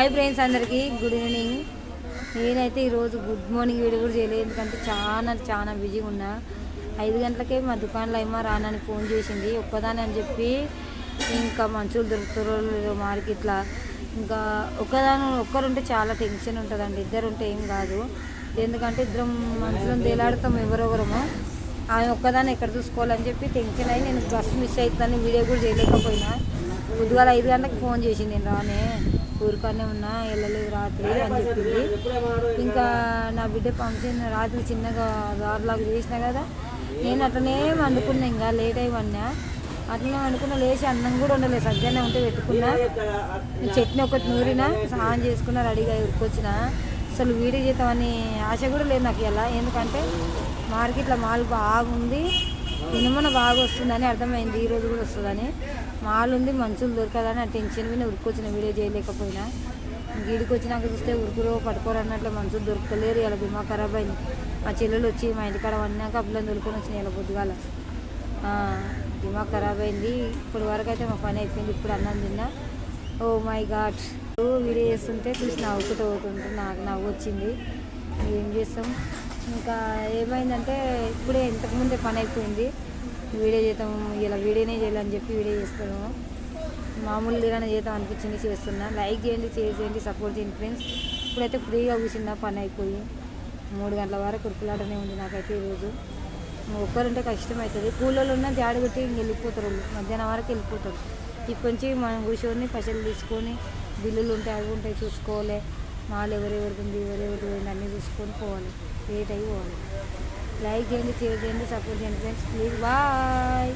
Hi friends, అందరికీ good evening. నేనైతే ఈరోజు గుడ్ మార్నింగ్ వీడియో కూడా చేయలేదు, ఎందుకంటే చాలా బిజీగా ఉన్నా. 5 గంటలకే మా దుకాణంలో ఏమో రానని ఫోన్ చేసింది. ఒక్కదాని అని చెప్పి ఇంకా మంచులు దొరుకుతారో లేదో మార్కెట్లో. ఇంకా ఒక్కరుంటే చాలా టెన్షన్ ఉంటుందండి, ఇద్దరు ఉంటే ఏం కాదు. ఎందుకంటే ఇద్దరం మనుషులను తేలాడుతాం ఎవరొకరము. ఆమె ఒక్కదాన్ని ఎక్కడ చూసుకోవాలని చెప్పి టెన్షన్ అయ్యి నేను బస్సు మిస్ అవుతుందని వీడియో కూడా చేయలేకపోయినా. పొద్దుగాల 5 గంటలకు ఫోన్ చేసింది, నేను రానే ఊరికనే ఉన్నా, వెళ్ళలేదు రాత్రి అని చెప్పింది. ఇంకా నా బిడ్డ ఫంక్షన్ రాత్రి చిన్నగా దారిలాగా చేసిన కదా, నేను అట్లనే వండుకున్నా. ఇంకా లేట్ అయ్యి వన్నా అట్లనే వండుకున్నా. లేచి అన్నం కూడా ఉండలేదు, సజ్జనే ఉంటే పెట్టుకున్నా. చట్నీ ఒకటి నూరినా, స్నానం చేసుకున్నా, రెడీగా ఉరికొచ్చిన. అసలు వీడియో చేద్దామని ఆశ కూడా లేదు నాకు ఇలా. ఎందుకంటే మార్కెట్లో మాల్ బాగుంది, ఇనుమన బాగా వస్తుందని అర్థమైంది. ఈరోజు కూడా వస్తుందని మాల్ ఉంది, మంచులు దొరకదని ఆ టెన్షన్ మీద ఉరికొచ్చిన. వీడియో చేయలేకపోయినా. గీడికి వచ్చినాక చూస్తే ఉరుకులో పట్టుకోరు అన్నట్లు మంచులు దొరకలేరు. ఇలా దిమాగ్ ఖరాబ్ అయింది. మా చెల్లెలు వచ్చి మా ఇంటికాడ వన్నాక అప్పులను దొరుకుని వచ్చినాయి ఇలా పొద్దుగాల. దిమాగ్ ఖరాబ్ అయింది. ఇప్పటి వరకు అయితే మా పని అయిపోయింది. ఇప్పుడు అన్నం తిన్నా. ఓ మై గాడ్, వీడియో చేస్తుంటే చూసి నవ్వుకుంటూ అవుతుంటే నాకు నవ్వు వచ్చింది. ఏం చేస్తాం. ఇంకా ఏమైందంటే ఇప్పుడే ఇంతకుముందే పని అయిపోయింది. వీడియో చేద్దాము, ఇలా వీడియోనే చేయాలని చెప్పి వీడియో చేస్తాము. మామూలుగా చేద్దాం అనిపించింది, చేస్తున్నా. లైక్ చేయండి, షేర్ చేయండి, సపోర్ట్ చేయండి ఫ్రెండ్స్. ఇప్పుడైతే ఫ్రీగా కూర్చున్నా, పని అయిపోయి 3 గంటల వరకు ఉరుకులాటనే ఉంది నాకైతే ఈరోజు. ఒక్కరుంటే కష్టమవుతుంది. కూలోళ్ళు ఉన్న జాడి కొట్టి వెళ్ళిపోతారు, మధ్యాహ్నం వరకు వెళ్ళిపోతారు. ఇప్పటి నుంచి మనం కూర్చొని పైసలు తీసుకొని బిల్లులు ఉంటాయి, అవి ఉంటాయి చూసుకోవాలి. మాల్ ఎవరెవరికి ఉంది, ఎవరెవరికి పోయింది అన్నీ చూసుకొని పోవాలి, లేట్ అయ్యి పోవాలి. లైక్ చేయండి, షేర్ చేయండి, సపోర్ట్ చేయండి ఫ్రెండ్స్. Please bye.